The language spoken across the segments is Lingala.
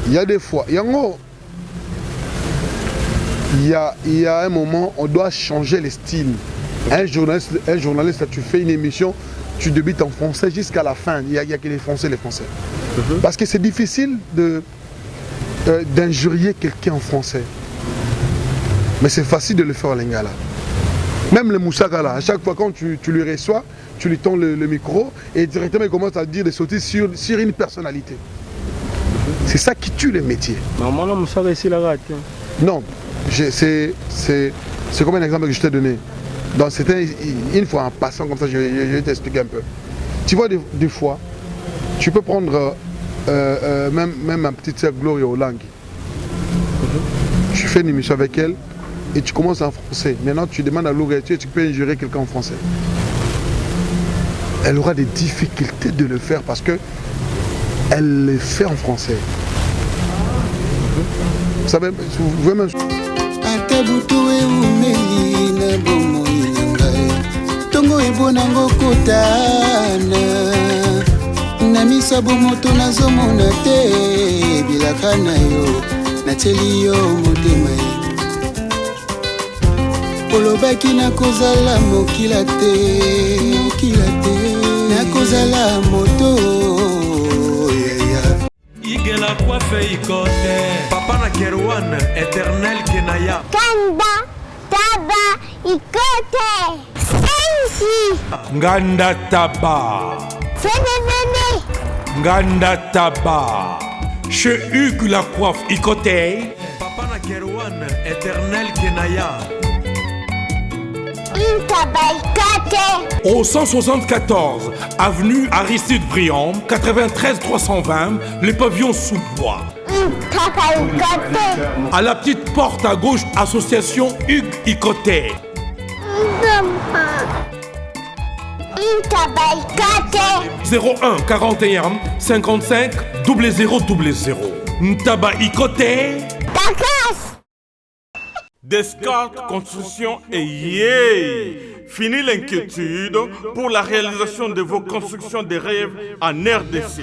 Il y a des fois, il y a un moment, on doit changer les styles. Un journaliste, tu fais une émission, tu débutes en français jusqu'à la fin. Il y a que les Français. Parce que c'est difficile d'injurier quelqu'un en français. Mais c'est facile de le faire en lingala. Même le Moussaka là, à chaque fois quand tu lui reçois, tu lui tends le micro et directement il commence à dire des sottises sur une personnalité. C'est ça qui tue le métier. Normalement, Moussaka ici la rate. Non, c'est comme un exemple que je t'ai donné. Donc c'était une fois en passant comme ça, je vais t'expliquer un peu. Tu vois des fois, tu peux prendre même ma petite sœur Gloria Olang. Tu fais une émission avec elle. Et tu commences en français. Maintenant, tu demandes à l'ouverture, tu peux injurer quelqu'un en français. Elle aura des difficultés de le faire parce que elle le fait en français. Vous savez, vous même... Olobaki na kozala mokila te na kozala moto igela coiffe ikote papa na Kerwan éternel kenaya Kanda taba ikote sensi nganda taba fenenene nganda taba chez Hugues la coiffe ikote papa na Kerwan éternel kenaya au 174 avenue Aristide Briand, 93 320, les pavillons sous bois. À la petite porte à gauche, association Hugues Ikoté. 01 41 55 0000. Ntaba Ikoté. Descartes Construction et yeah! Fini l'inquiétude pour la réalisation de vos constructions de rêves en RDC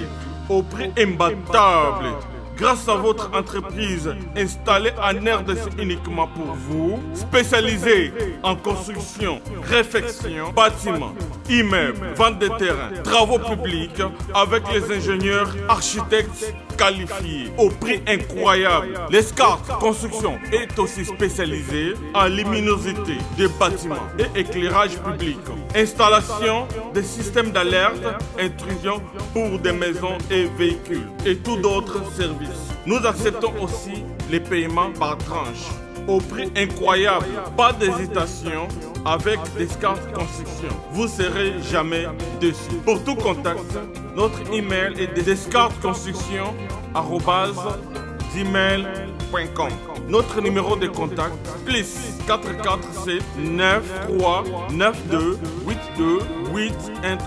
au prix imbattable. Grâce à votre entreprise installée en RDC uniquement pour vous, spécialisée en construction, réfection, bâtiments, immeubles, vente de terrains, travaux publics avec les ingénieurs architectes qualifiés au prix incroyable. L'escarpe Construction est aussi spécialisée en luminosité des bâtiments et éclairage public. Installation des systèmes d'alerte, intrusion pour des maisons et véhicules et tout d'autres services. Nous acceptons aussi les paiements par tranche au prix incroyable. Pas d'hésitation avec Descartes Construction. Vous serez jamais déçus. Pour tout contact, notre email est descartesconstruction@gmail.com. Notre numéro de contact plus 447 93 92 82 813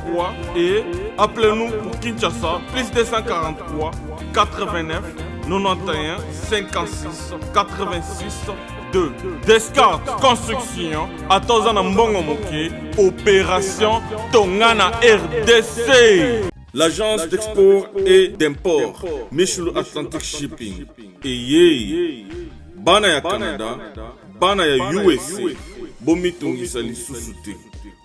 et appelez-nous pour Kinshasa plus 243 89 91 56 86 2. Descartes Construction à Tozana Mbongo Moké, opération Tongana RDC. L'agence d'export et d'import Michel Atlantic Shipping. Et yeah, bana ya Canada, bana ya USA, bomitungisa lisusuti.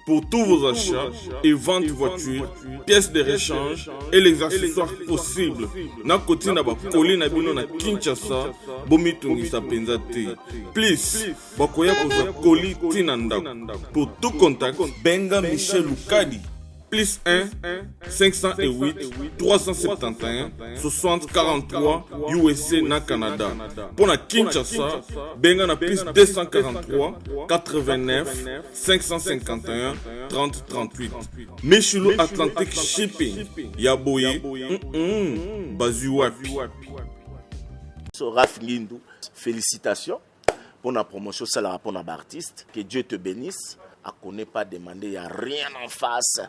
Pour tous vos achats et ventes de voitures, pièces de rechange et les accessoires possibles. Na koti na ba koli na bino na Kinshasa, bomitungisa penza te. Please, bakoya kozwa koli tina ndako. Pour tout contact, benga Michel Lukadi. Plus 1 508 371 60 43 USA na Canada. Pour la Kinshasa, benga na plus 243 89 551 30 38. Michulu Atlantic Shipping. Yaboye. Bazuwapi. Raph Ngindou, félicitations pour la promotion, c'est la rapport d'artiste. Que Dieu te bénisse. À connaît pas demander, il n'y a rien en face.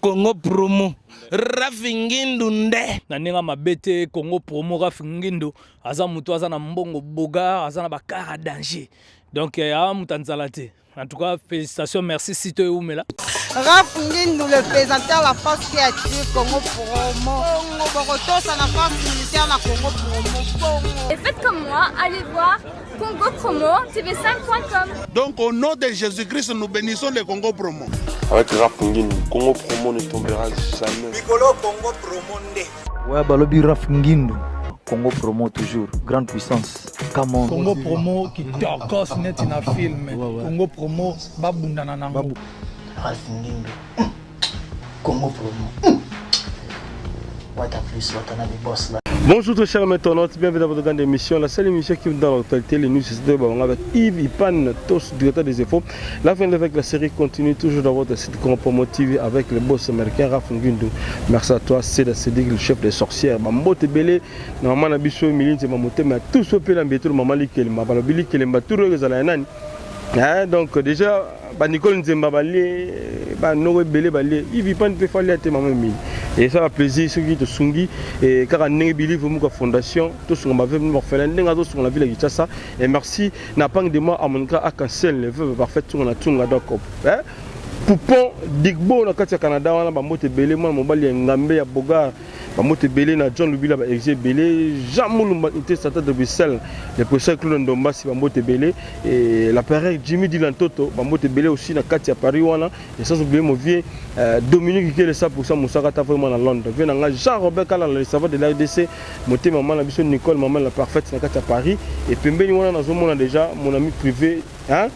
Congo promo Raph Ngindou nde na nenga mabete Congo promo Raph Ngindou aza mutu aza na mbongo boga aza na bakara danger donc ya mutanzala te En tout cas, félicitations, merci Sito Oumela. Raph Ngindu, le présentateur de la force créative Congo Promo. Borotos à la force militaire de Congo Promo. Et faites comme moi, allez voir Congo Promo, tv5.com. Donc au nom de Jésus-Christ, nous bénissons le Congo Promo. Avec Raph Ngindu, Congo Promo ne tombera jamais. Nicolo Congo Promo Ndé. Ouais, Balobi Raph Ngindu. Congo Promo toujours, grande puissance. Come on. Congo Promo qui torcos net in a film. Congo Promo, babunda nanango. Raph Ngindu. Congo Promo. What a plus, what a boss là. Bonjour tous chers internautes, bienvenue dans votre grande émission, la seule émission qui vous donne l'actualité, les news, c'est avec Yves Ipan, tous directeur des infos. La fin avec la série continue toujours dans votre site Congo Promo TV avec le boss américain Raph Ngindu. Merci à toi, c'est Cédric, le chef des sorcières. Mambote Belé, normalement la bicho Milin, c'est Mamote, mais tout ce pays l'ambétour, maman Likel, Mabalobili, Kelemba, tout le monde. Donc déjà, Nicole Nzemba balé, Noé Belé balé, il vit pas une fois à maman mille. Et ça a plaisir ceux qui te sungi et car on est bilive pour fondation, tout ce qu'on m'a fait faire l'un sur la ville de Kinshasa. Et merci n'a pas de moi à mon cas à cancel le vœu parfait sur la tunga d'accord. Poupon Digbo na kati ya Canada wana bamote belé moi mobali ya Ngambe ya Boga bamote belé na John Lubila ba exé belé Jean Moulumba était stade de Bruxelles le professeur Claude Ndomba si bamote belé et l'appareil Jimmy Dilantoto bamote belé aussi na kati ya Paris wana et sans oublier mon vieux Dominique qui est le 100% Moussaka ta vraiment na Londres vient na Jean Robert Kala le savant de la RDC moté maman la biso Nicole maman la parfaite na kati ya Paris et pembeni wana na zomona déjà mon ami privé hein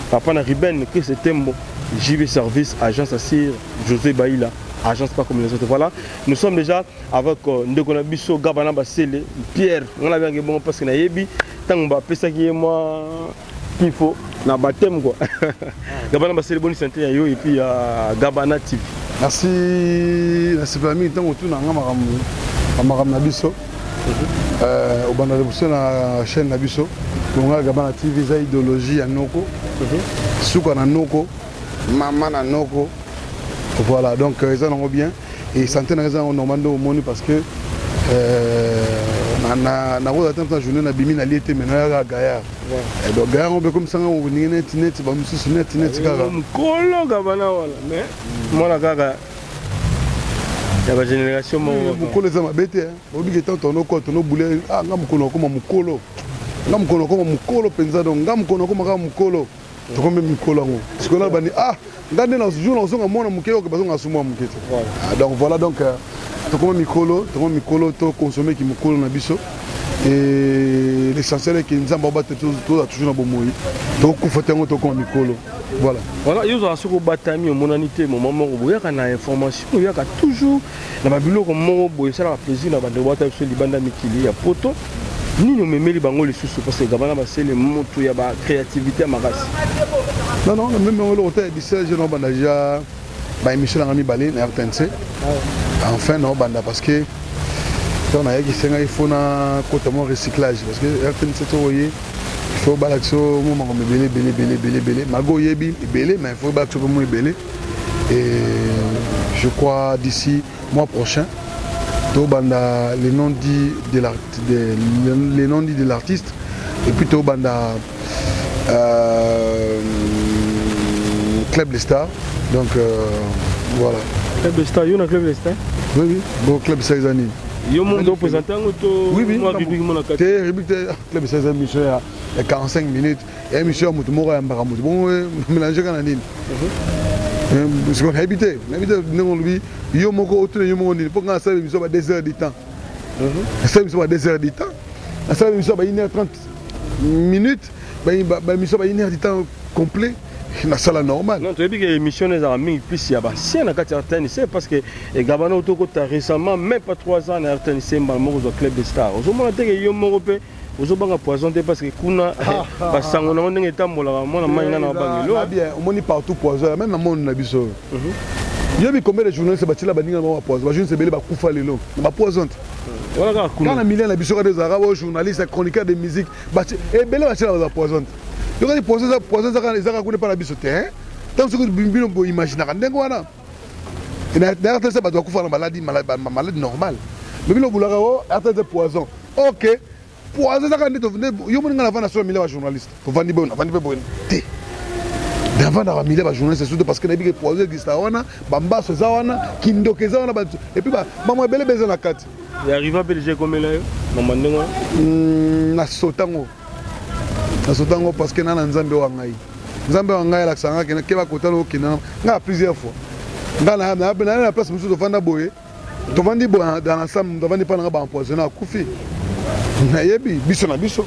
papa na Riben que c'était bon JV Service, agence Assir, José Baïla, agence pas comme les autres. Voilà, nous sommes déjà avec Ndekona Bisso, Gabana Bassele, Pierre. On a bien bon parce que na yebi, tant on va penser qui est moi, qu'il faut, na baptême quoi. Gabana Bassele bonne santé yo et puis Gabana TV. Merci, merci famille. Tant on tourne en maram na Bisso, au banda de Bisso na chaîne na Bisso. On a Gabana TV, ça idéologie à Noko, Souka na Noko. Maman na noko voilà donc ils en ont bien et santé na raison normalement au monde parce que na route attendre la journée na bimi na lié mais na Gaillard et donc Gaillard on peut comme ça on venir net ba musu net kaka kolo gabana wala mais moi la kaka ya ba génération mo mukolo za mabete obi que ton noko ton boulé ah ngamukono comme mukolo penza donc ngamukono comme mukolo to comme mukolo ngo parce que là bani ah ngande na jour na zonga mona mukelo ke bazonga sumwa mukete donc voilà donc to comme mukolo to consommer ki mukolo na biso et l'essentiel est que nzamba ba toujours na bomoi donc kufa ngo to comme mukolo voilà yo za soko batami o monanité mo maman ko boyaka na information boyaka toujours na babilo ko mo boye ça la plaisir na bande bota sur libanda mikili ya poto Nino memeli bango les sous parce que Gabana Bassele monto ya ba créativité makasi. Non même le hôtel 17 je non banda déjà ba émission na mi balé na RTNC. Enfin non banda parce que on a qui senga il faut na côté mon recyclage parce que RTNC to voyez il faut balaxo mo ma belé mago yebi belé mais il faut balaxo mo belé et je crois d'ici mois prochain Tobanda les noms dits de l'artiste et puis Tobanda Club des Stars donc voilà Club des Stars, il y a un Club des Stars oui bon Club des Stars années yo mon représentant oui moi Club des Stars émission il y a 45 minutes et émission mutu moko ya mbaka mutu bon mélanger kana nini parce qu'on habité non lui yo moko autour yo moko nini pour nga ça émission ba 2 heures du temps ça émission ba 2 heures du temps ça émission ba 1h30 minutes ba émission ba 1h du temps complet na sala normal non tu dis que émission les amis plus il y a ba si na kati RTNC parce que Gabana Otoko récemment même pas 3 ans na RTNC mba moko zo Club des Stars au moment que yo moko pe ozobanga poison parce que kuna basango na ndenge tambola mona mainga na bangelo bien on moni partout poison même na monde na biso yebi combien de journalistes batila baninga ba poison ba journaliste belé ba kufa lelo ba poison voilà quand la million na biso ka des arabes journalistes chroniqueurs de musique bati et belé batila ba poison yo ka poison ça ezaka kuna pa na biso te tant que bimbino bo imaginer ka ndengo wana ina derrière ça ba doit kufa na maladie normale mais bilo bulaka o atteindre poison OK poison ça quand yo mona na vana sur million de journalistes pour vandi bon te Avant d'avoir mis les journalistes, c'est surtout parce que les gens qui existe wana, bamba so zawana, kindoke zawana et puis maman belle besoin la carte. Il arrive à Belgique comme là, maman ndongo. Na sotango parce que na nzambe wangai. Nzambe wangai la sanga ke ba kotalo kina nga plusieurs fois. Nga na la place musu to vanda boye. To vandi bo dans l'ensemble, to vandi pas na ba empoisonner akufi. Na yebi biso na biso.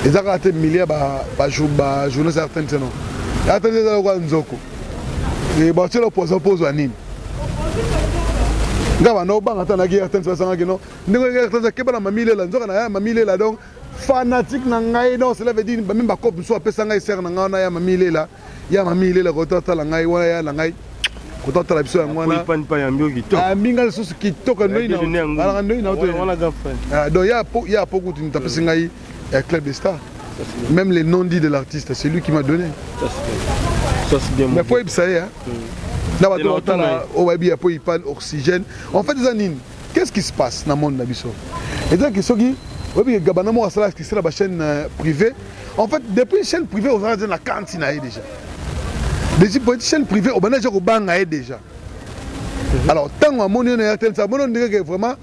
Ils ont raté milliers de journaux certains non. Ils ont raté des nzoko. Et ils ont posé à Nîmes. Ils ont raté des guerres certains non. Ils ont raté des mamilles là, nzoko na mamilles là donc fanatique na ngai non cela veut dire même ba cop so apesa ngai ser na ngai na ya mamilles là. Ya mamilles là kotata la ngai wana ya la ngai. Kotata la biso ya ngwana. Ils pan pas yambio kito. Ah minga so kito no ina. Alors no ina to. Donc il y a beaucoup de tapesi ngai club de stars. Même les noms dits de l'artiste, c'est lui qui m'a donné. Ça c'est bien. Mais il faut y penser. Il parle oxygène. En fait, qu'est-ce qui se passe dans le monde d'Abisso? Et donc, ceux qui Gabanamo a la chaîne privée. En fait, depuis une chaîne privée, on a la cantine déjà. Depuis une chaîne privée, on a déjà. Alors, tant qu'on a mon ça vraiment.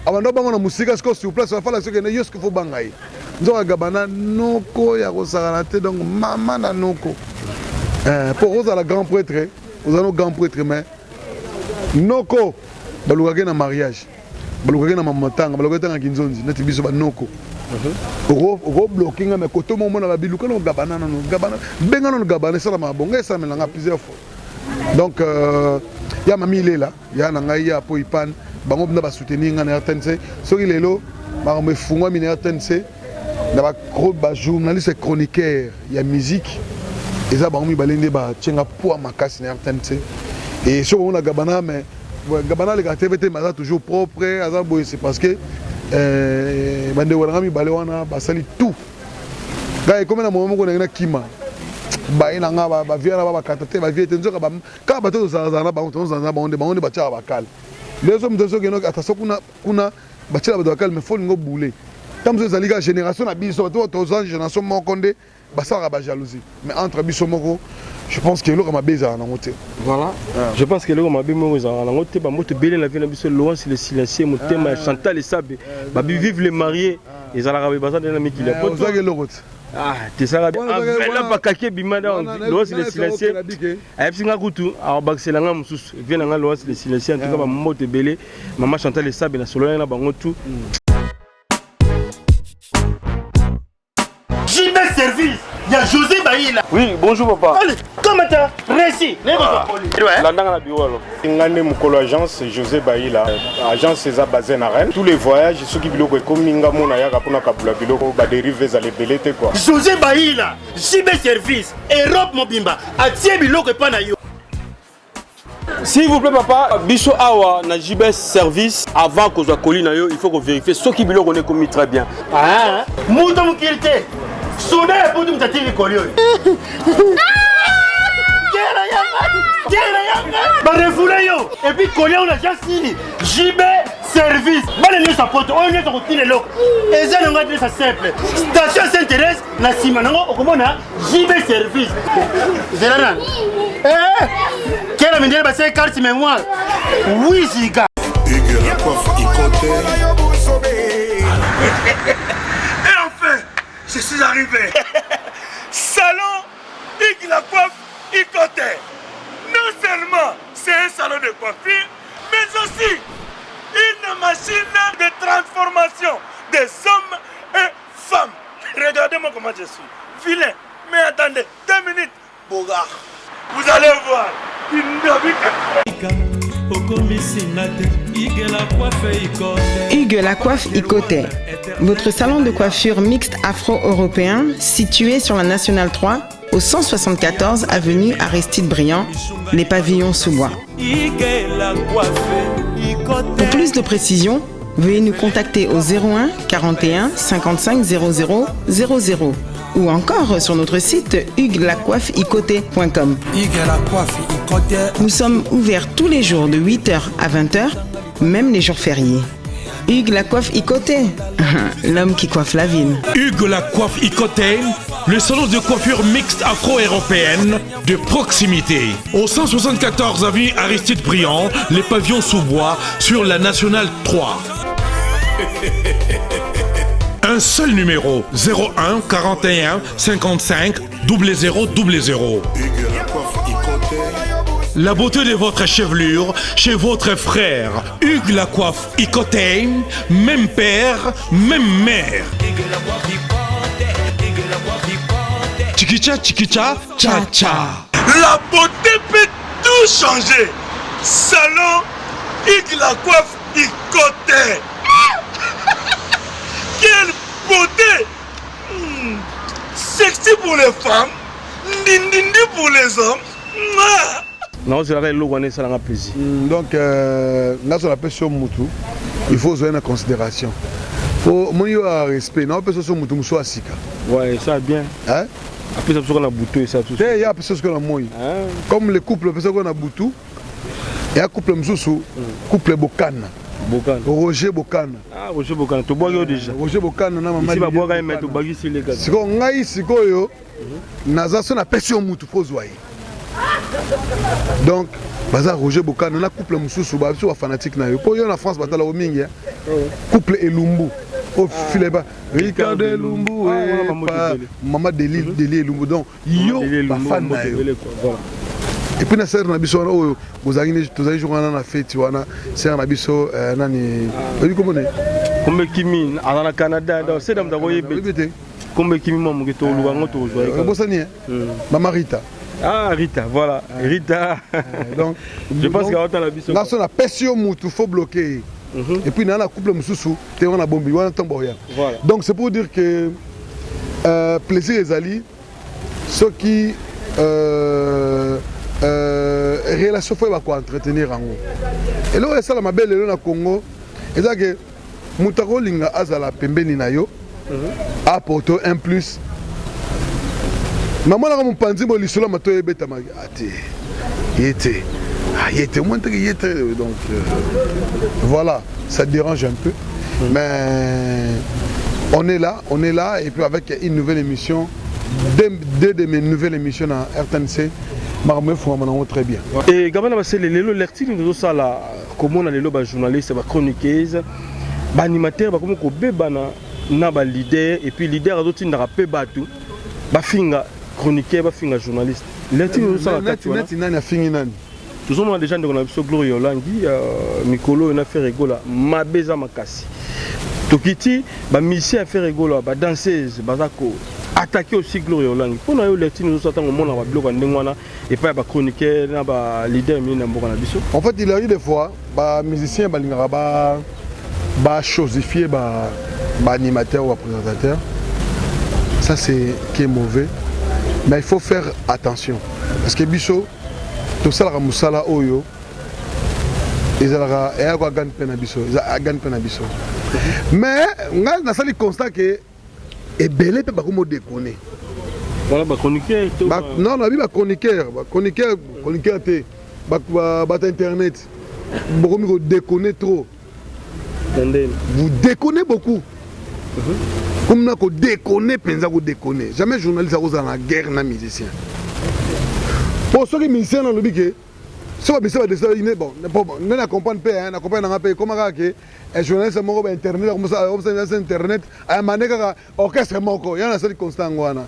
Avant de musique, sur place, il faut que nous faut bangaï. Nous gabana noko ya rosaranate donc maman na noko. Pour vous la grand prêtre, vous allez grand prêtre mais noko balugage na mariage. Balugage na mamatanga, balugage na kinzonzi, na tibiso ba noko. Ro blocking mais koto momo na babiluka no gabana no gabana. Benga no gabana ça la mabonga ça melanga plusieurs fois. Donc ya mami lela, ya na ngai ya po ipan. Bango na ba soutenir na RTNC soki lelo ba me fungwa mina RTNC na ba journaliste chroniqueur ya musique eza bango mi balende ba tchenga po makasi na RTNC et so on a gabana mais gabana les activités mais toujours propre aza boy c'est parce que bande wala mi balé wana ba sali tout ga comme na moment ko na kima ba ina nga ba viana ba katate ba viete nzoka ba ka ba to za na ba to za na ba onde ba cha ba kal. Les hommes de ceux qui ont attaqué kuna bachela badakal mais faut ngo bouler. Tant que la génération a biso to génération mon condé basara ba jalousie. Mais entre biso moko je pense que l'autre m'a beza na ngote. Voilà. Je pense que l'autre m'a beza na ngote ba moto belé la vie na biso Laurence le silencieux motema Chantal et Sabé ba vivre les mariés ils ala rabe baza na miki la poto. Ah, tu sais, là, pas caqué, bimada, l'os le silencieux. A Epsinga Koutou, à Baxelanga Moussous, vient à l'os le silencieux, en tout cas, ma maman te belé, maman Chantal et Sab, et la solo, là, bangotou. JB Service, il y a José Baïla. Oui, bonjour papa. Allez, comment t'as réussi? La dans la bureau. Ngane Mukolo agence José Baïla. Agence César basée à Rennes. Tous les voyages, ceux qui biloko comme Ninga Mona ya kapuna kabula biloko ba dérive za les belete quoi. José Baïla, JB Service, Europe Mobimba, atie biloko pa na yo. S'il vous plaît papa, biso awa na JB Service avant que soit colis na yo, il faut qu'on vérifie ceux qui biloko on commis très bien. Ah, muto mukilité. Soudain pour tout t'attirer collier. Bah refoulez yo. Et puis collier on a déjà signé. JB Service. Bah les sa pote, on est sur le loc. Et ça on va dire ça simple. Station s'intéresse na simanango okomona JB Service. Zélana. Quelle amène bah c'est carte mémoire. Oui ziga. Hugues la coiffe Icoté. Et enfin, je suis arrivé. Salon Hugues la coiffe Icoté. Non seulement c'est un salon de coiffure, mais aussi une machine de transformation des hommes et femmes. Regardez-moi comment je suis. Vilain. Mais attendez, 2 minutes. Bogart. Vous allez voir. Hugues la coiffe Icoté. Votre salon de coiffure mixte afro-européen situé sur la Nationale 3 au 174 avenue Aristide Briand, les pavillons sous bois. Pour plus de précisions, veuillez nous contacter au 01 41 55 00 00 ou encore sur notre site huguelacoiffeicoté.com. Nous sommes ouverts tous les jours de 8h à 20h, même les jours fériés. Hugues la coiffe Icoté, l'homme qui coiffe la ville. Hugues la coiffe Icoté, le salon de coiffure mixte afro-européenne de proximité. Au 174 avenue Aristide Briand, les pavillons sous bois sur la Nationale 3. Un seul numéro, 01 41 55 0000. La beauté de votre chevelure chez votre frère. Hugues Lacoiffe Icoté, même père, même mère. Chikicha, chikicha, cha cha. La beauté peut tout changer. Salon Hugues Lacoiffe Icoté. Quelle beauté! Sexy pour les femmes, ndindi pour les hommes. Non, je l'avais l'eau, ça l'a plaisir. Donc, là, on appelle sur Moutou. Il faut se donner en considération. Pour moi, il y a un respect. Non, on appelle sur Moutou, Moussou Asika. Ouais, ça bien. Hein? Après, ça, on a boutou et ça tout. Il y a personne qui a moi. Comme les couples, personne qui a boutou. Il y a un couple Moussou, couple Bokana. Roger Bokana. Ah, Roger Bokana, tu bois déjà. Roger Bokana, na maman. Si tu bois, tu mets tu bagui sur les gars. Si on a ici, naza son appelle sur Moutou, faut zoyer. Donc, baza Roger Bokana, na couple Moussou, ba so fanatique na yo. Pour yo na France, batala o mingi. Couple Elumbu. Au filet bas, Ricardo Elumbu maman Deli Elumbu. Donc, yo ba fan na yo. Et puis na sœur na biso na vous avez joué na fête wana sœur na biso nani comment on comme kimi à Canada c'est dans d'avoyer comme kimi maman qui to luango to jouer bosani maman Rita. Ah Rita, voilà Rita. Donc je pense qu'à la biso là son a pression mutu faut bloquer. Et puis na couple mususu te wana bombi wana tombo ya. Donc c'est pour dire que plaisir ezali ceux qui relation faut ba entretenir en et là ça la mabelle na Congo et ça que mutako linga azala pembeni na yo apporter un plus maman na mon panzi bo lisolo mato ebeta ma ate yete montre yete donc voilà ça dérange un peu mais on est là et puis avec une nouvelle émission deux de mes nouvelles émissions à RTNC. Très bien. Et Gabana, c'est les lectures de ça là, comment on a les journalistes, les chroniqueuses, les animateurs, comment on a les leaders, et puis les leaders d'autres n'ont pas battu, les finga chroniqueurs, les finga journalistes. Lectures de ça là, tu vois. Tout le monde a déjà dit qu'on a vu Gloria Olangi, Mikolo, on a fait rigoler, Mabeza Makasi. Tokiti, les musiciens ont fait rigoler, les danseuses, les attaquer aussi Gloria Olangi. Pour nous, les gens qui sont en train et pas les chroniqueurs, les leaders. En fait, il arrive des fois, les musiciens chosifier les animateurs ou les présentateurs. Ça, c'est qui est mauvais. Mais il faut faire attention. Parce que Bisso, tout ça, Moussala Oyo, ils ont gagné peine à Bisso. Mais, on a le constat que et belé peut pas comme déconner. Voilà ba chroniqueur. Non, non, ba chroniqueur té. Ba internet. Beaucoup déconner trop. Vous déconnez beaucoup. Comme na ko déconner penza ko déconner. Jamais journaliste a dans la guerre na musicien. Pour ceux qui musiciens dans le biquet, ça va bien bon, ne la comprendre pas, na comprendre na pays comment que un journaliste mo internet comme ça internet a mané ka orchestre moko, il y a une constant wana.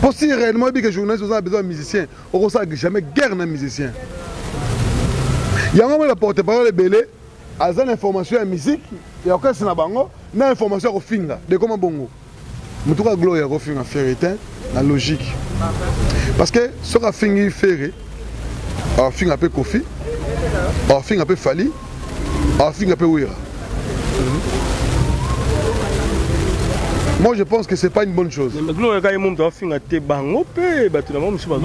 Pour si réellement que journaliste a besoin de musicien, on ça jamais guerre na musicien. Il y a un moment la porte-parole belé, a une information en musique, et orchestre na bango, na information au finga de comment bongo. Mutuka gloire au finga ferretin, la logique. Parce que ce qu'a fingi ferré a fait un peu Kofi, a fait un peu Fali, a fait un peu Ouira. Moi je pense que c'est pas une bonne chose.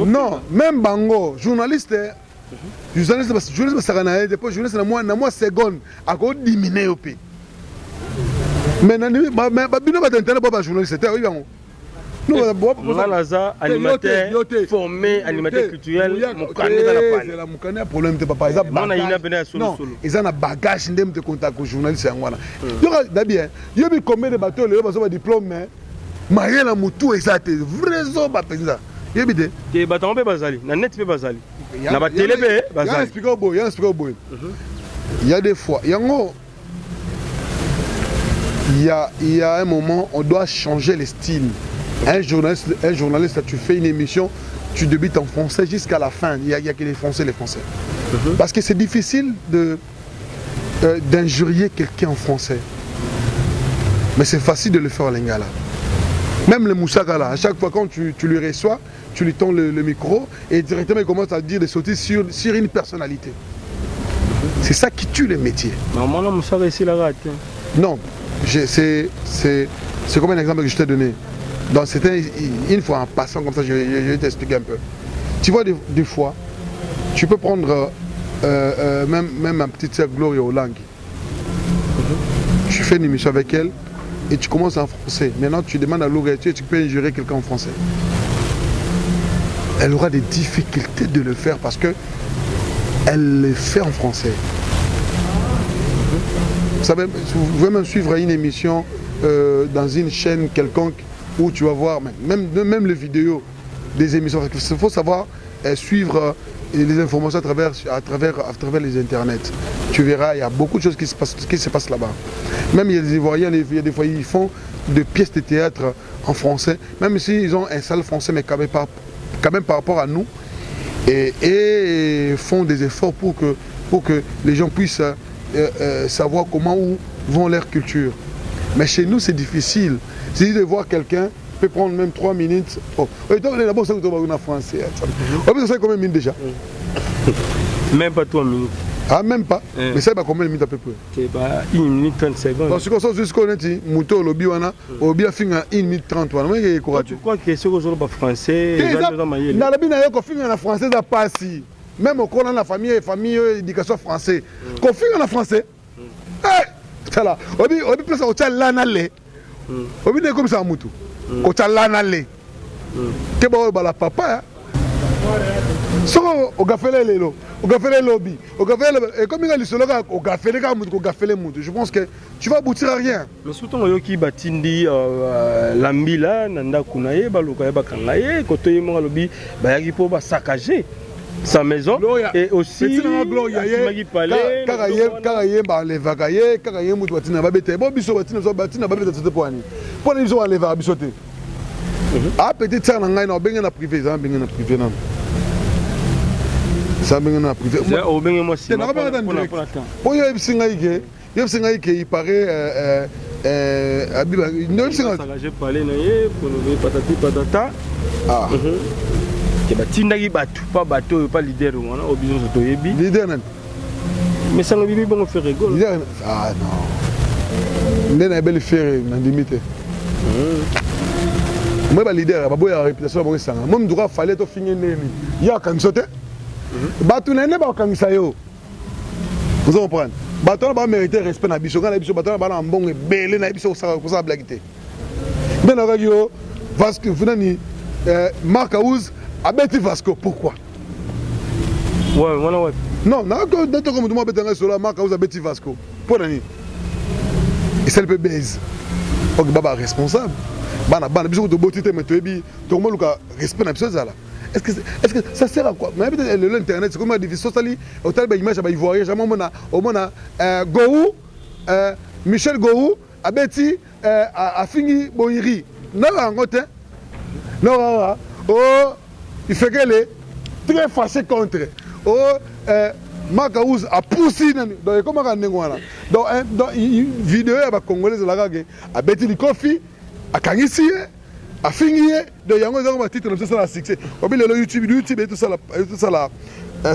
Non, même Bango, journaliste, journaliste na moi seconde, à cause diminuer au pays. Mais bino ba intérêt pas journaliste, nous avons animateur formé, animateur culturel, c'est la moukane problème de papa. Non, ils ont un bagage de contact avec les journalistes. D'abord, il y a combien de bateaux, il y a un diplôme, maye la mutu ezate vrai zo ba penza yebite te batango pe bazali na net pe bazali na ba télé pe bazali ya expliquer boy il y a des fois yango il y a un moment on doit changer les styles. Un journaliste, tu fais une émission, tu débutes en français jusqu'à la fin. Il y a que les Français. Parce que c'est difficile d'injurier quelqu'un en français. Mais c'est facile de le faire en lingala. Même le Moussaka là, à chaque fois quand tu lui reçois, tu lui tends le micro et directement il commence à dire des sottises sur une personnalité. C'est ça qui tue le métier. Non, c'est comme un exemple que je t'ai donné. Donc c'était une fois en passant comme ça, je vais t'expliquer un peu. Tu vois des fois, tu peux prendre même ma petite sœur Gloria Olangi. Tu fais une émission avec elle et tu commences en français. Maintenant tu demandes à Gloria, tu peux injurer quelqu'un en français. Elle aura des difficultés de le faire parce que elle le fait en français. Vous savez, vous pouvez même suivre une émission dans une chaîne quelconque où tu vas voir même les vidéos des émissions. Il faut savoir suivre les informations à travers les internets. Tu verras, il y a beaucoup de choses qui se passent là-bas. Même il y a des Ivoiriens, il y a des fois ils font des pièces de théâtre en français, même s'ils ont un sale français, mais quand même par rapport à nous, et font des efforts pour que les gens puissent savoir comment où vont leur culture. Mais chez nous, c'est difficile. C'est de voir quelqu'un peut prendre même 3 minutes. Oh, d'abord, ça en français. Ça fait combien de minutes déjà? Même pas 3 minutes. Ah, même pas. Mais ça va combien de minutes à peu près? 1 minute 30 secondes. Parce que ça, c'est ce qu'on a dit. Mouto, lobby, on a fait 1 minute 30. Tu crois que c'est aujourd'hui pas français? Dans la bine, on fait en français, ça passe. Même au cours de la famille éducation français. Qu'on fait en français. C'est là. On peut plus au tchal l'anale. On peut comme ça à Moutou. Au tchal l'anale. Que bon, la papa. So, au gafele lelo, au gafele lobby, au gafele. Et comme il y a l'isologa, au gafele Moutou, au gafele Moutou. Je pense que tu vas aboutir à rien. Mais surtout, il y a qui batindi l'ambila, nanda kunaye, baluka bakangaye, côté mon lobby, bayagi pour saccager sa maison et aussi karaye ba le vagaye karaye mutu batina babete bo biso batina babete tete poani pona biso ba le va bisote ah peut-être ça na ngai na benga na privé ça benga na privé non ça benga na privé o benga mo si na benga na po yo singa ike il paraît abiba no singa j'ai parlé na ye pour nous patati patata ah que batindaki bato pas leader wana obizo to yebi leader nan mais ça no bibi bon faire rigolo leader ah non ndena belle faire na limite moi ba leader ba boya réputation ba sanga moi mduka fallait to finir nemi ya kan sote bato na ne ba kangisa yo vous comprenez bato ba mériter respect na biso kana biso bato ba na mbongo belé na biso ko sa blaguité ndena ka yo Vasco funani Marc Aouz Abeti Vasco, pourquoi? Ouais, voilà, ouais. Non, comme tu m'as dit, sur la marque Abeti Vasco. Pour l'année. Et c'est le peu baise. Donc, Baba responsable. Bana, bisous de beauté, mais tu es bien. Tout le monde a respect à ça. Est-ce que ça sert à quoi? Mais peut-être l'internet, c'est comme difficile. Sociali, au tel image, il voit jamais au moins Gourou, Michel Gourou, Abeti, a fini Boiri. Non, en côté. Non, oh. Il fait qu'elle est très fâchée contre. Oh, Marc Aouz a poussé. Donc, comment on a donc, une vidéo avec les Congolais, a bêti le coffee, a kangissi, a fini. Donc, il y a un titre comme ça, succès. On peut le YouTube et tout ça, là,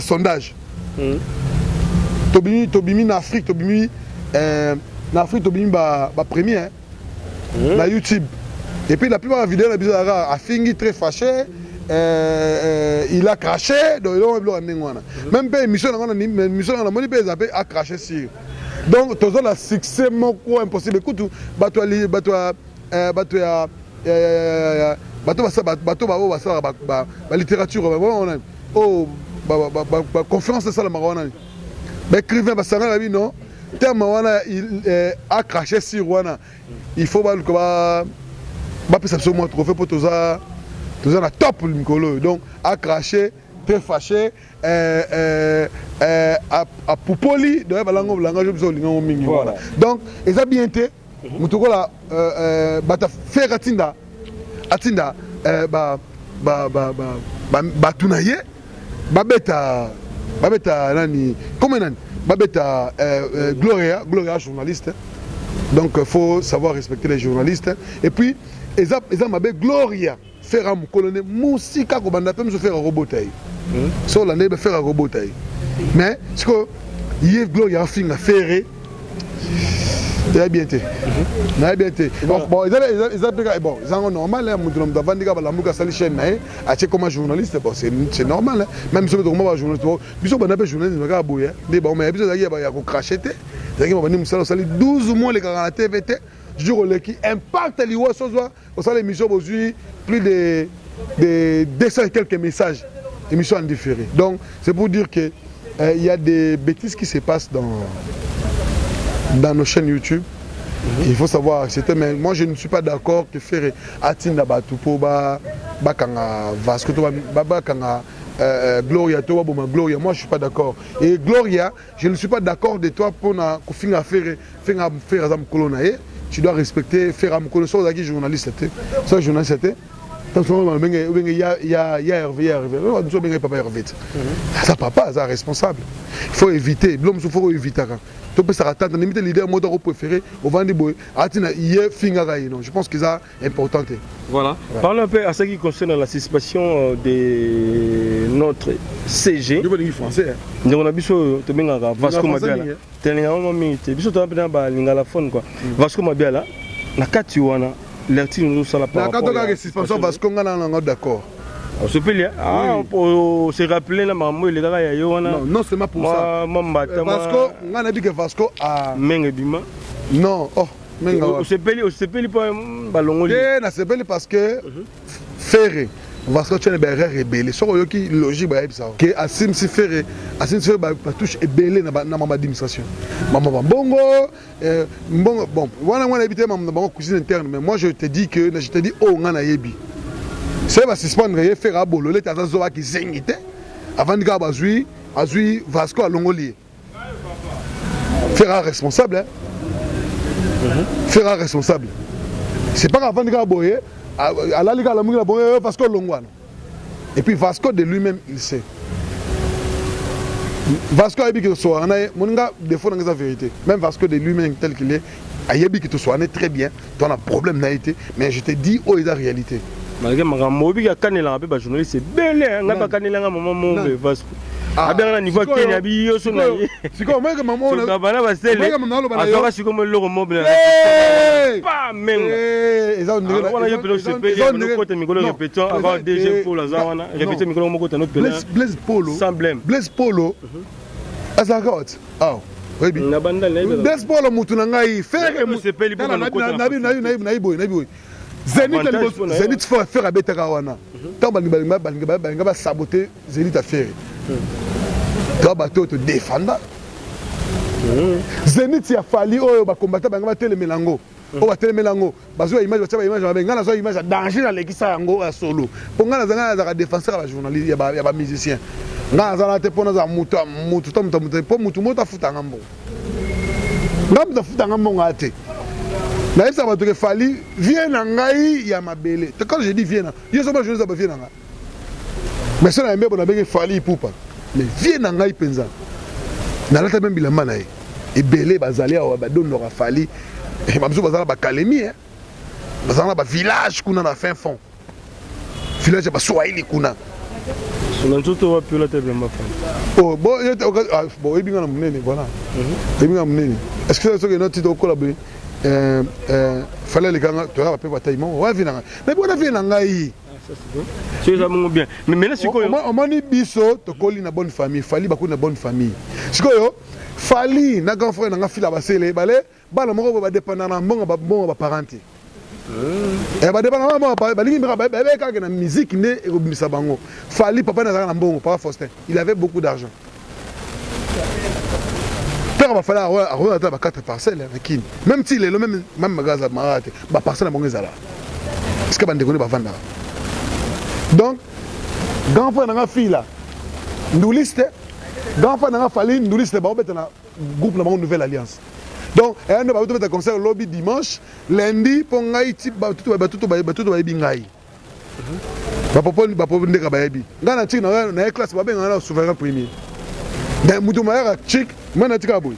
sondage. Tobimi en Afrique, Tobimi premier, na YouTube. Et puis, la plupart des vidéos, a fini très fâché. Il a craché, donc il a même pas émission a craché sur. Donc, tout ça, le succès, c'est impossible. Écoute, la littérature, conférence, c'est ça le Maroc. Mais écrivain, non, terme, il a craché sur. Il faut bapesa biso mwa trophée mpo toza na top mikolo oyo. Donc acraché très fâché apupoli doye balango langage biso olingango mingi. Voilà. Donc eza bien te moto kola bata faire atinda batuna ye babeta nani comment nani babeta Gloria journaliste. Donc il faut savoir respecter les journalistes. Et puis eza mabe Gloria faire un colonel musika ko banda pe faire robotai. So la nebe faire robotai. Mais ce que hier Gloria finga faire très bien été. Na bien été. Bon, ils ont normal hein, mutu mta vandika ba lamuka sali chaîne na e a comme journaliste bon c'est normal hein. Même si on va journaliste biso bana pe journaliste ba boya de ba mais biso zaki ba ya ko cracheter zaki ba ni musala sali 12 mois les gars na TVT jour le qui impacte les wa sozo au sala émission aujourd'hui plus de 200 et quelques messages émission en différé. Donc c'est pour dire que il y a des bêtises qui se passent dans nos chaînes YouTube. Il faut savoir accepter, mais moi je ne suis pas d'accord que faire Atinda Batupo Bakanga Vasco Bakanga Gloria Toba Boma Gloria, moi je ne suis pas d'accord. Et Gloria, je ne suis pas d'accord de toi pour faire Azam Kolonae. Tu dois respecter faire Am Kolonae, soit journaliste, soit journaliste. Il y a Hervé, papa Hervé. Ça papa, ça responsable. Il faut éviter, l'homme il faut éviter. Tu peux s'arrêter, limiter leader mot préféré au vent des bois. Je pense que c'est important. Voilà. Parlons un peu à ce qui concerne la participation de notre CG. Je veux français. On a besoin de Vasco Mabiala. Vasco Mabiala, na Katiwana. L'article sur la parole. D'accord. On se peut lire. On se rappelle la maman il est là non c'est pas pour ça. Vasco, on a dit que Vasco a Mengebima. Non, oh Menga. On se peut pas balongo. Na se peut parce que Ferré Vasco tient des erreurs rebelles. Sur yo qui logique ba ça. Que Assim si Ferré ba touche rebelle na mama d'administration. Maman bongo bon, on habité ma cuisine interne mais moi je te dis oh ngana yebi. C'est va suspendre faire à bolo les tazazoa qui zengite avant de ga bazui azui Vasco à Longoli. Faire responsable hein. Faire responsable. C'est pas avant de ga boyer à la liga la munga boyer Vasco Longwana. Et puis Vasco de lui-même il sait. Vasco a dit que soit mon gars des fois dans la vérité. Même Vasco de lui-même tel qu'il est, a dit que soit très bien. Tu as un problème n'a été, mais je te dis où est la réalité. Malgré ma mobi a canné la ba journaliste c'est belle hein, n'a pas canné la maman mon Vasco. Ah bien là niveau Kenya bi yo so na. C'est comme moi que maman on a bana ba sele. Azora si comme le mobile. Pas même. Ils ont on a eu pelo se payer le côté micro répétant avant deuxième fois la zawana répéter micro mon côté notre pelo. Blaise Polo. Sans blême. Blaise Polo. Azagot. Ah. Oui bien. Blaise Polo mutu na ngai faire se payer pour le côté. Na iboy. Zénith faut faire à Betarawana. Tant balinga ba saboter Zénith à faire. Toi bateau te défendre. Zénith a fallu oh ba combattre ba tele melango. Oh ba tele melango. Bazo image ba image ba ngana zo image danger na lekisa yango a solo. Pour ngana za défenseur ba journaliste ya ba musicien. Ngana za te pona za mutu to mutu mota futa ngambo. Ngambo futa ngambo ngate. Mais ça va te falloir viens ngai ya mabele. Quand je dis viens, je sais pas je ne viens ngai. Mais ça na bon avec fali poupa. Mais viens ngai penza. Na lata même bilamba na e. Ebele bazali a ba donno ka fali. E mamzu bazala ba kalemi hein. Bazala ba village kuna na fin fond. Village ba Swahili kuna. Sur tout va plus la table ma femme. Oh bon ebinga na munene voilà. Ebinga munene. Est-ce que ça que notre titre collaborer fallait les gars tu as pas bataille ouais venir mais pour venir ngai ça c'est bon bien mais maintenant c'est quoi on mani biso to koli na bonne famille fali ba ko na bonne famille sikoyo fali na grand frère na fila basele balé bana moko ba dépendre na mbongo ba parenté ba dépendre na ba lingi ba ka na musique ne e robimisa bango fali papa na mbongo papa Faustin il avait beaucoup d'argent. Il va falloir avoir 4 parcelles. Même s'il est le même magasin, ma parcelle à mon parce que bandeko ne bavanda donc grand frère na fille là nduliste grand frère na fali nduliste ba obeta na groupe na nouvelle alliance donc et on va faire concert lobby dimanche lundi pour ngai ti batutu ba bingai ba popo ndeka ba yebi ngana ti na classe ba benga na souverain premier mais mutu maya chic mana tika boy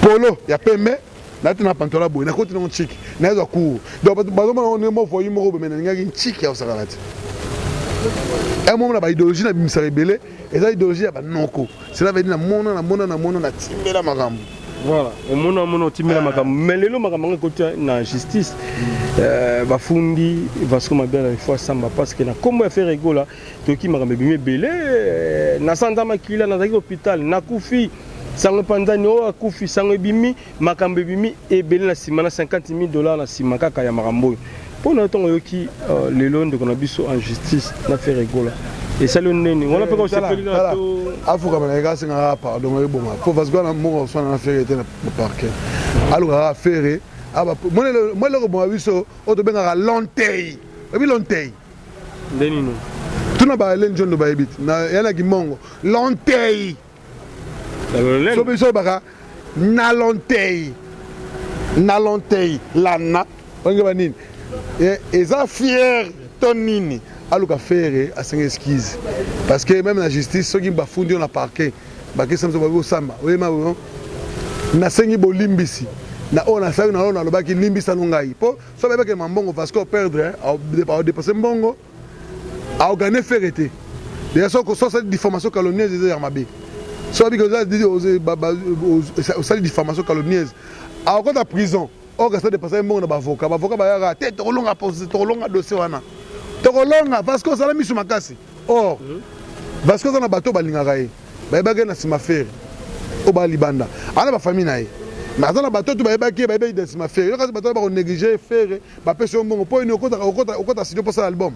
polo ya pembe na tuna pantola boy na koti na chic na zo court donc bazoma on mo foyi mo be na ngaki chic ya sakalati et moi na ba idéologie na bimisa rebelle et ça idéologie ya ba noko cela veut dire na mona na timbela makambo voilà mona timbela makambo mais lelo makambo ngoti na justice bafundi Vasco Mabela il faut samba parce que na comme ya faire rigola toki makambo bimé belé na santa makila na zaki hôpital na kufi sango panzani o akufi sango bimi makambo bimi ebele na sima na $50,000 na sima kaka ya makambo pour notre yoki les lois de Konabiso en justice na faire rigola et ça le nene on a pas qu'on s'appelle là afu kama na gasi nga pardon bon pour parce que na mo so na faire était na parquet alors à faire aba moi le bon abiso o to benga lontei abi lontei ndeni no tuna ba len jondo ba ebit na yana kimongo lontei so biso baka na lontei lana onge banini et ça fier tonini aluka faire à 5 esquisses parce que même la justice ceux qui bafundi on a parquet baki samso babo samba oyema na sengi bolimbisi na ona sa na lobaki limbisa ngai po so beba ke mambongo parce que perdre au dépasser mbongo a gagner ferreté d'ailleurs so ça diffamation calomnieuse des armabé so bi que ça dit aux salle diffamation calomnieuse a encore la prison o ga ça dépasser mbongo na avocat ba ya tête rolonga poser rolonga dossier wana Torolonga parce que ça la mise sur makasi. Or parce que ça na bateau balingaka ye. Ba ba na sima faire. O ba libanda. Ana ba famille na ye. Mais ça na bateau tu ba ki ba de sima faire. Yo ka bateau ba négliger faire ba pese mbongo po ino okota studio pour ça album.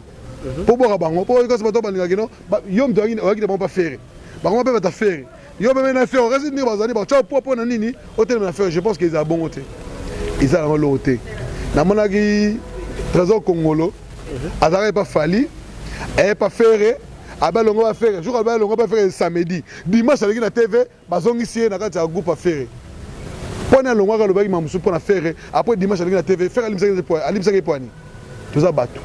Po bo bango po ka bateau balingaka no. Yo mto ngi ba faire. Ba ngoma ba ta faire. Yo ba na faire. Reste ni ba zali ba cho po na nini. Hôtel na faire. Je pense qu'ils a bon hôtel. Ils a le hôtel. Na monaki trésor congolo. Azara pas fali, et pas faire, abalongo va faire, jour abalongo va faire samedi, dimanche avec la TV, bazongi ici na kati ya groupe à faire. Pona longo ka lobaki mamusu pona faire, après dimanche avec la TV, faire alimsa ke poani. Tout ça batu.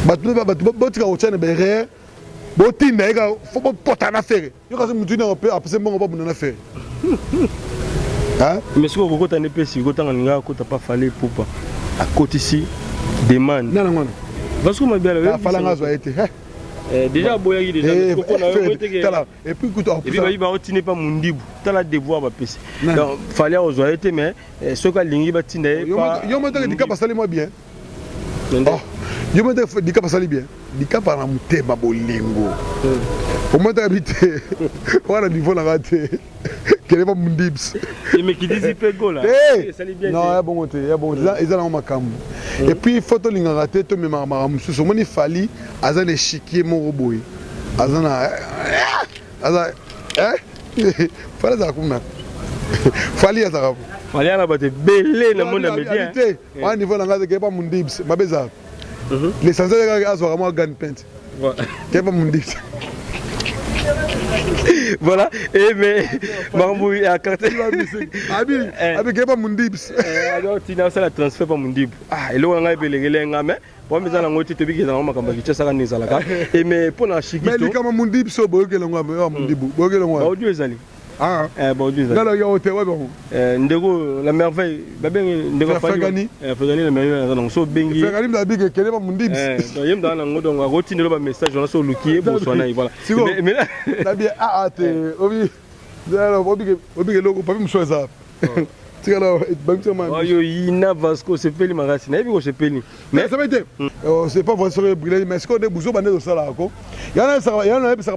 Batu botika ochana berre, botinda eka faut pota na faire. Yo ka se mutu na opé après mbongo pas na faire. Hein? Mais ce que vous avez fait, c'est que vous n'avez pas fallu pour pas. À côté ici, demande. Non. Parce que ma belle, déjà, boyagi déjà. Et puis, écoute, et puis, il va retenir pas mon dibou. Tu as la devoir à passer. Donc, fallait aux oreilles, mais ce que l'ingé va tenir. Yo me dis que ça moi bien. Yo me dis que ça bien. Dis que par la montée, ma bolingo. Au moins, t'habites. Voilà, niveau la raté. Quel est mon dips? Mais qui dit Pego là? Non, bon côté, ils ont ma cam. Et puis photo linga raté to me maramu so moni fali azana chiquier mon robot. Azana fala za kuma. Fali azara. Fali ana bate belé na monde média. Au niveau langa que pas mon dips, ma beza. L'essentiel azora moi gun paint. Que pas mon dips. Voilà, et mais Marambouille a carté. Abi pas mon dips. Alors tu n'as pas la transfert pas mon dib. Ah, et là on a belé mais pour me dire ngoti tobi dans ma kamba kicha saka neza la et mais pour na shikito. Mais kama mon dib so boke le ngwa mon dib. Boke le ngwa. Ba odio ezali. Ah, ba odio ezali. Non yo hotel ouais bon. Ndego la merveille, ba ben ndego Fagani. Fagani la merveille dans so bengi. Fagani m'a dit que quel est mon dib. Donc yem dans ngodo ngwa roti ndelo ba message on a so lukier bo so na voilà. Mais là bien te obi. Alors obi que logo pas me choisir. Yo ina Vasco c'est peli magasi na biko c'est peli mais ça va être c'est pas Vasco brûler mais ce qu'on est bouzo bande de ça là ko yana ça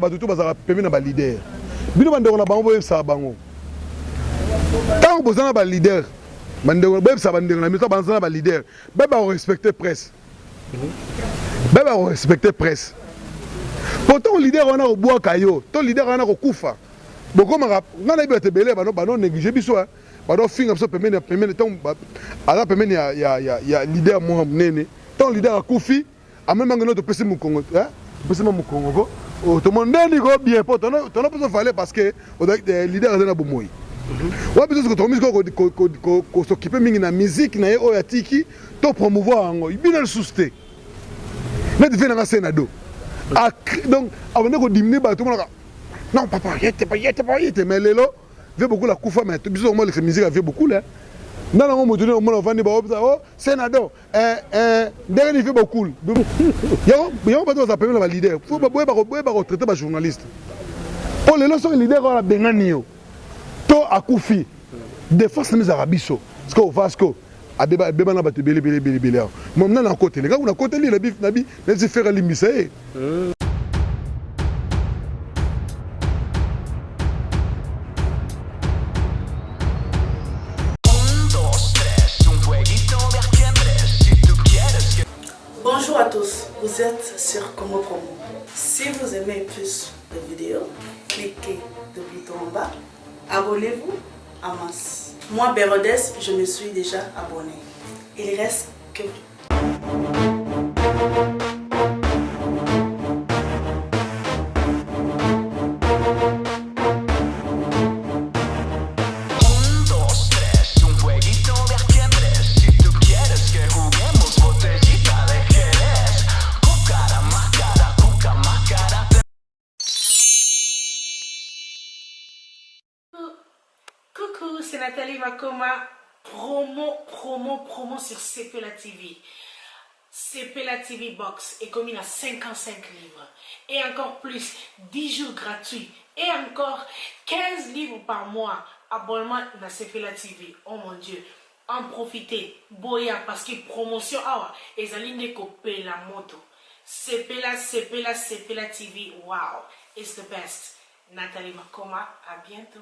ba tout ba permis na ba leader bino bande na bango bo ça bango tant bozo na ba leader bande bo ça bande na mito banzo na ba leader ba respecter presse ba respecter presse pourtant leader on a au bois kayo ton leader on a ko kufa boko mara ngana bi te belé bano négliger biso bado finga so pemene tant ala pemene ya leader moi nene tant leader akufi amema ngeno to pesi mukongo pesi mukongo ko to mondeni ko bien po to no pas fallait parce que leader azana bomoyi wa biso ko to musique ko s'occuper mingi na musique na o ya tiki to promouvoir ngo ibina le souste na te fait na senado donc avant de diminuer tout le monde non papa yete mais lelo veut beaucoup la koufa mais biso moi la musique avait beaucoup là non non mo donner au monde vendre ba oh senado dernier fait beaucoup yo pas ça permet la leader faut ba traiter ba journaliste pour lelo so leader la bengani yo to akufi défense mes arabiso parce que au Vasco beba na bato bele moi na na côté les gars on a côté li la bif nabi na se faire limisa Bonjour à tous, vous êtes sur Congo Promo. Si vous aimez plus de vidéos, cliquez le bouton en bas, abonnez-vous en masse. Moi, Bérodès, je me suis déjà abonné. Il reste que... Coucou, c'est Nathalie Makoma, promo sur CPLA TV. CPLA TV Box est commis à 55 livres. Et encore plus, 10 jours gratuits. Et encore 15 livres par mois. Abonnement à CPLA TV. Oh mon Dieu. En profitez. Boya parce que promotion. Ah, et Zaline copier la moto. CPLA TV. Wow. It's the best. Nathalie Makoma, à bientôt.